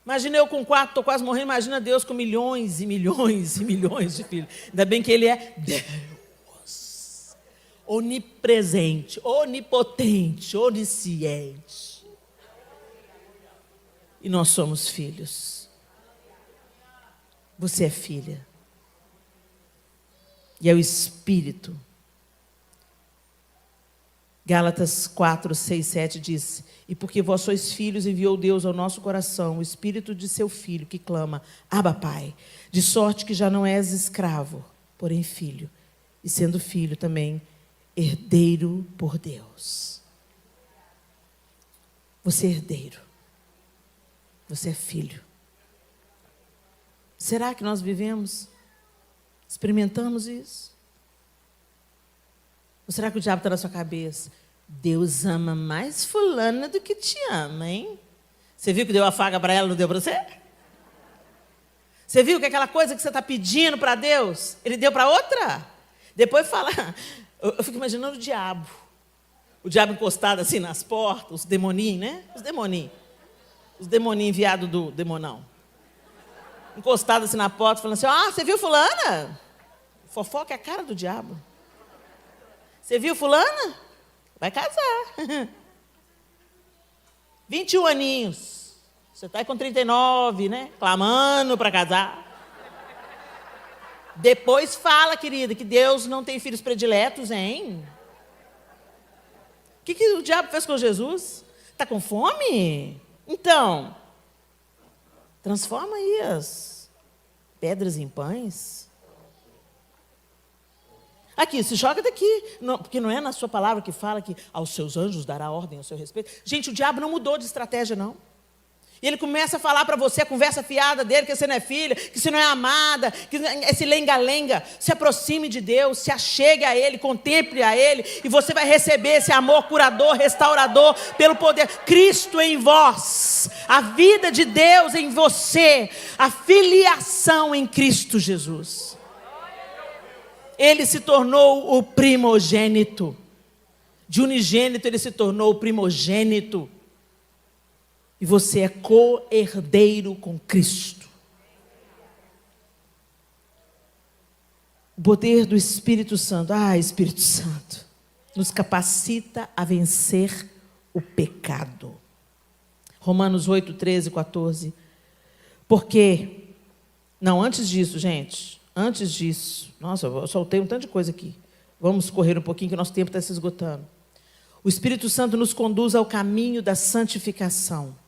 Imagina eu com 4, estou quase morrendo. Imagina Deus com milhões e milhões e milhões de filhos. Ainda bem que Ele é Deus. Onipresente, onipotente, onisciente. E nós somos filhos. Você é filha. E é o Espírito. Gálatas 4, 6, 7 diz: e porque vós sois filhos, enviou Deus ao nosso coração o Espírito de seu Filho, que clama, Abba, Pai. De sorte que já não és escravo, porém filho. E sendo filho também, herdeiro por Deus. Você é herdeiro. Você é filho. Será que nós vivemos? Experimentamos isso? Ou será que o diabo está na sua cabeça? Deus ama mais fulana do que te ama, hein? Você viu que deu a faca para ela, não deu para você? Você viu que aquela coisa que você está pedindo para Deus, Ele deu para outra? Depois fala... Eu fico imaginando o diabo. O diabo encostado assim nas portas, os demoninhos, né? Os demoninhos. Os demoninhos enviados do demonão. Encostado assim na porta, falando assim, você viu fulana? Fofoca é a cara do diabo. Você viu fulana? Vai casar. 21 aninhos. Você está com 39, né? Clamando para casar. Depois fala, querida, que Deus não tem filhos prediletos, hein? O que o diabo fez com Jesus? Está com fome? Então, transforma aí as pedras em pães. Aqui, se joga daqui, porque não é na sua palavra que fala que aos seus anjos dará ordem ao seu respeito. Gente, o diabo não mudou de estratégia, não. E ele começa a falar para você a conversa fiada dele, que você não é filha, que você não é amada, que esse lenga-lenga. Se aproxime de Deus, se achegue a Ele, contemple a Ele, e você vai receber esse amor curador, restaurador, pelo poder. Cristo em vós, a vida de Deus em você, a filiação em Cristo Jesus. Ele se tornou o primogênito. De unigênito ele se tornou o primogênito. E você é co-herdeiro com Cristo. O poder do Espírito Santo. Espírito Santo, nos capacita a vencer o pecado. Romanos 8, 13, 14. Porque, antes disso, gente, antes disso, nossa, eu soltei um tanto de coisa aqui. Vamos correr um pouquinho, que o nosso tempo está se esgotando. O Espírito Santo nos conduz ao caminho da santificação.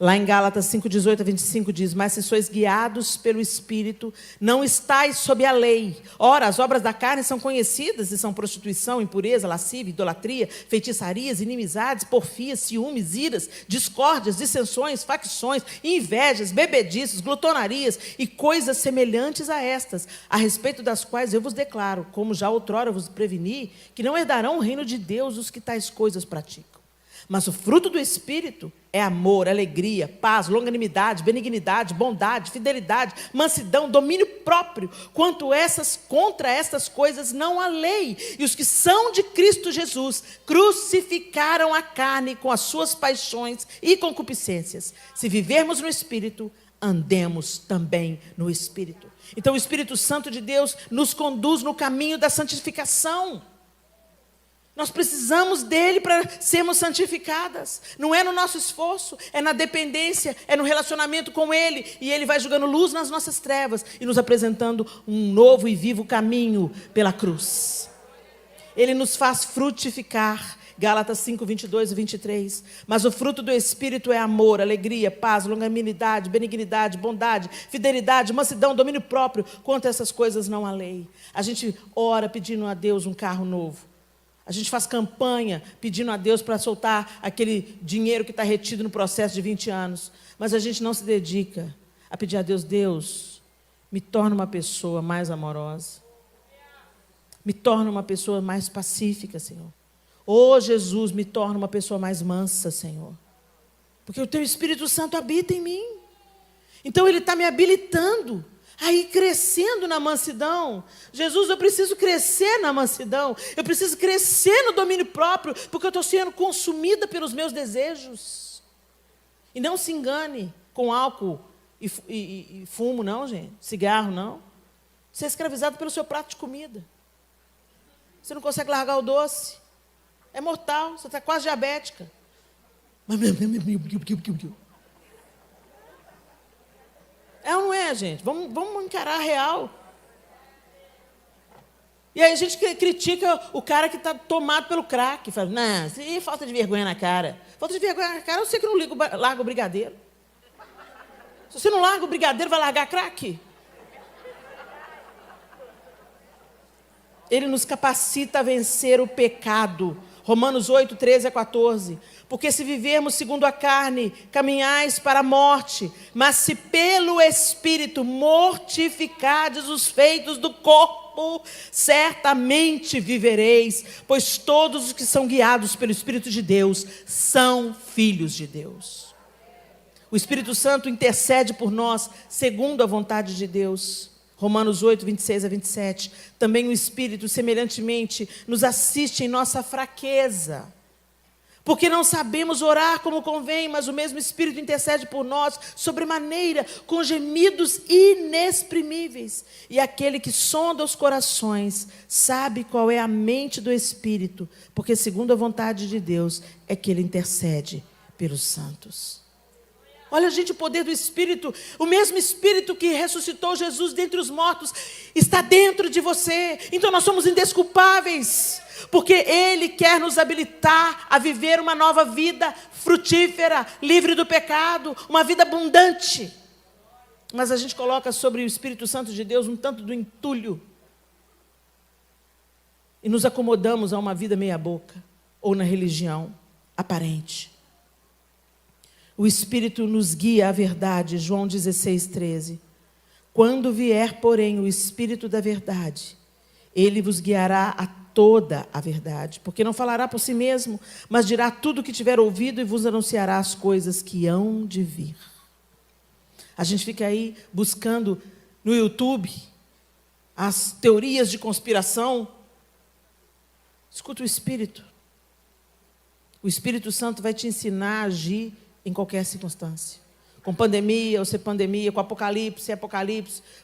Lá em Gálatas 5, 18 a 25 diz, mas se sois guiados pelo Espírito, não estáis sob a lei. Ora, as obras da carne são conhecidas e são prostituição, impureza, lascívia, idolatria, feitiçarias, inimizades, porfias, ciúmes, iras, discórdias, dissensões, facções, invejas, bebedices, glutonarias e coisas semelhantes a estas, a respeito das quais eu vos declaro, como já outrora vos preveni, que não herdarão o reino de Deus os que tais coisas praticam. Mas o fruto do Espírito é amor, alegria, paz, longanimidade, benignidade, bondade, fidelidade, mansidão, domínio próprio. Contra essas coisas não há lei. E os que são de Cristo Jesus crucificaram a carne com as suas paixões e concupiscências. Se vivermos no Espírito, andemos também no Espírito. Então o Espírito Santo de Deus nos conduz no caminho da santificação. Nós precisamos dele para sermos santificadas. Não é no nosso esforço, é na dependência, é no relacionamento com ele. E ele vai jogando luz nas nossas trevas e nos apresentando um novo e vivo caminho pela cruz. Ele nos faz frutificar. Gálatas 5, 22 e 23. Mas o fruto do Espírito é amor, alegria, paz, longanimidade, benignidade, bondade, fidelidade, mansidão, domínio próprio. Quanto a essas coisas não há lei. A gente ora pedindo a Deus um carro novo. A gente faz campanha pedindo a Deus para soltar aquele dinheiro que está retido no processo de 20 anos. Mas a gente não se dedica a pedir a Deus, Deus, me torna uma pessoa mais amorosa. Me torna uma pessoa mais pacífica, Senhor. Jesus, me torna uma pessoa mais mansa, Senhor. Porque o Teu Espírito Santo habita em mim. Então Ele está me habilitando a ir crescendo na mansidão. Jesus, eu preciso crescer na mansidão. Eu preciso crescer no domínio próprio, porque eu estou sendo consumida pelos meus desejos. E não se engane com álcool e fumo, não, gente. Cigarro, não. Você é escravizado pelo seu prato de comida. Você não consegue largar o doce. É mortal, você está quase diabética. É ou não é, gente? Vamos encarar a real. E aí a gente critica o cara que está tomado pelo crack. Fala, não, falta de vergonha na cara. Falta de vergonha na cara, eu sei que não larga o brigadeiro. Se você não larga o brigadeiro, vai largar crack? Ele nos capacita a vencer o pecado. Romanos 8, 13 a 14. Porque se vivermos segundo a carne, caminhais para a morte. Mas se pelo Espírito mortificardes os feitos do corpo, corpo, certamente vivereis, pois todos os que são guiados pelo Espírito de Deus são filhos de Deus. O Espírito Santo intercede por nós segundo a vontade de Deus. Romanos 8, 26 a 27. Também o Espírito, semelhantemente, nos assiste em nossa fraqueza. Porque não sabemos orar como convém, mas o mesmo Espírito intercede por nós, sobremaneira, com gemidos inexprimíveis. E aquele que sonda os corações, sabe qual é a mente do Espírito, porque segundo a vontade de Deus, é que ele intercede pelos santos. Olha, gente, o poder do Espírito, o mesmo Espírito que ressuscitou Jesus dentre os mortos, está dentro de você. Então nós somos indesculpáveis, porque Ele quer nos habilitar a viver uma nova vida frutífera, livre do pecado, uma vida abundante. Mas a gente coloca sobre o Espírito Santo de Deus um tanto do entulho, e nos acomodamos a uma vida meia boca, ou na religião aparente. O Espírito nos guia à verdade, João 16, 13. Quando vier, porém, o Espírito da verdade, ele vos guiará a toda a verdade, porque não falará por si mesmo, mas dirá tudo o que tiver ouvido e vos anunciará as coisas que hão de vir. A gente fica aí buscando no YouTube as teorias de conspiração. Escuta o Espírito. O Espírito Santo vai te ensinar a agir em qualquer circunstância. Com pandemia ou sem pandemia, com apocalipse,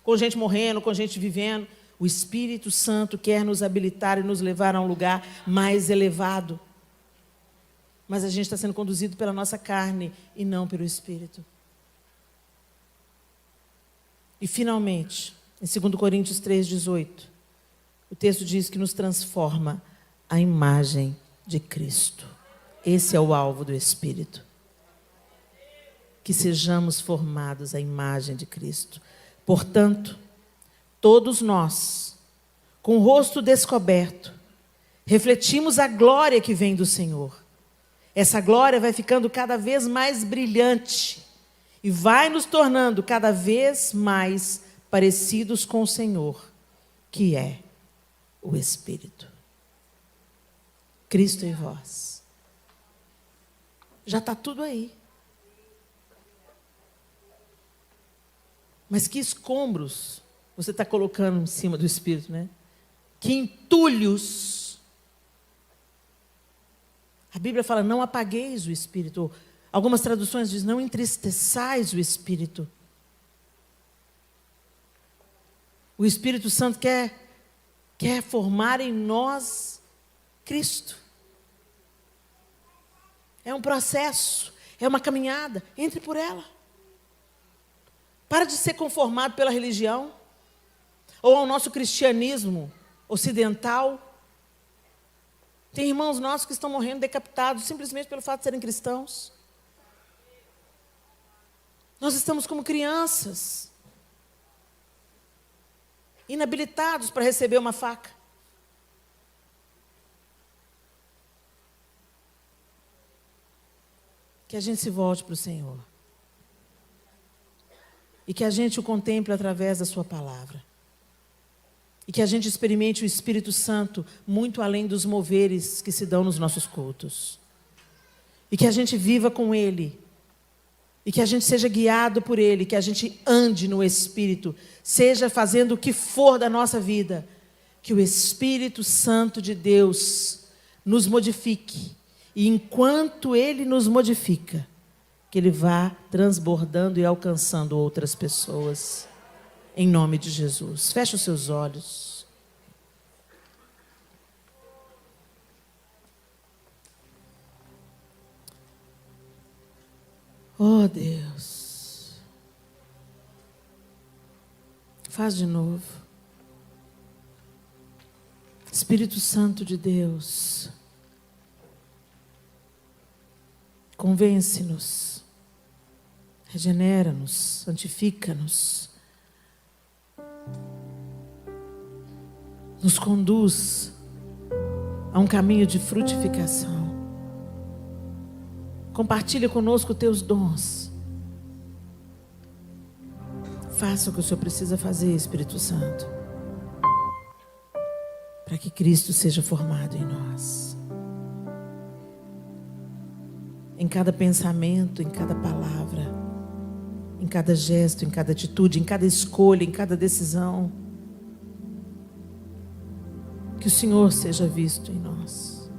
com gente morrendo, com gente vivendo. O Espírito Santo quer nos habilitar e nos levar a um lugar mais elevado. Mas a gente está sendo conduzido pela nossa carne e não pelo Espírito. E finalmente, em 2 Coríntios 3,18, o texto diz que nos transforma à imagem de Cristo. Esse é o alvo do Espírito. Que sejamos formados à imagem de Cristo. Portanto, todos nós, com o rosto descoberto, refletimos a glória que vem do Senhor. Essa glória vai ficando cada vez mais brilhante e vai nos tornando cada vez mais parecidos com o Senhor, que é o Espírito. Cristo em vós. Já está tudo aí. Mas que escombros você está colocando em cima do Espírito, né? Que entulhos. A Bíblia fala, não apagueis o Espírito. Algumas traduções dizem, não entristeçais o Espírito. O Espírito Santo quer formar em nós Cristo. É um processo, é uma caminhada, entre por ela. Para de ser conformado pela religião, ou ao nosso cristianismo ocidental. Tem irmãos nossos que estão morrendo decapitados, simplesmente pelo fato de serem cristãos. Nós estamos como crianças, inabilitados para receber uma faca. Que a gente se volte para o Senhor. E que a gente o contemple através da sua palavra. E que a gente experimente o Espírito Santo muito além dos moveres que se dão nos nossos cultos. E que a gente viva com Ele. E que a gente seja guiado por Ele. Que a gente ande no Espírito. Seja fazendo o que for da nossa vida. Que o Espírito Santo de Deus nos modifique. E enquanto Ele nos modifica, que Ele vá transbordando e alcançando outras pessoas. Em nome de Jesus. Feche os seus olhos. Oh, Deus. Faz de novo. Espírito Santo de Deus. Convence-nos. Regenera-nos, santifica-nos, nos conduz a um caminho de frutificação. Compartilha conosco teus dons. Faça o que o Senhor precisa fazer, Espírito Santo. para que Cristo seja formado em nós. Em cada pensamento, em cada palavra, em cada gesto, em cada atitude, em cada escolha, em cada decisão. Que o Senhor seja visto em nós.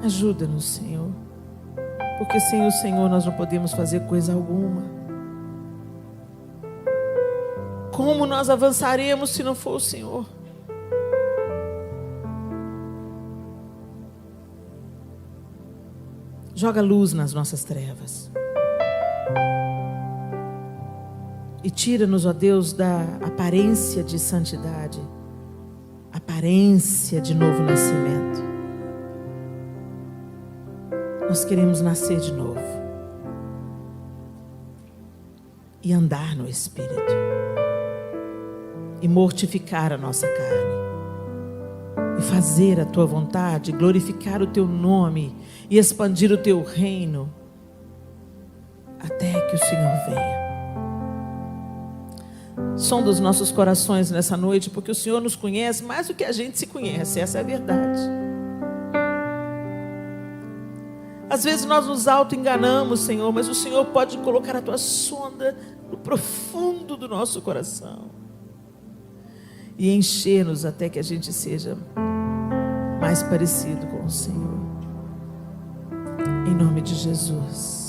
Ajuda-nos, Senhor, porque sem o Senhor nós não podemos fazer coisa alguma. Como nós avançaremos se não for o Senhor? Joga luz nas nossas trevas. E tira-nos, ó Deus, da aparência de santidade, aparência de novo nascimento. Nós queremos nascer de novo e andar no Espírito e mortificar a nossa carne e fazer a Tua vontade, glorificar o Teu nome e expandir o Teu reino até que o Senhor venha. Sonda os nossos corações nessa noite, porque o Senhor nos conhece mais do que a gente se conhece, essa é a verdade. Às vezes nós nos auto-enganamos, Senhor, mas o Senhor pode colocar a Tua sonda no profundo do nosso coração e encher-nos até que a gente seja mais parecido com o Senhor. Em nome de Jesus.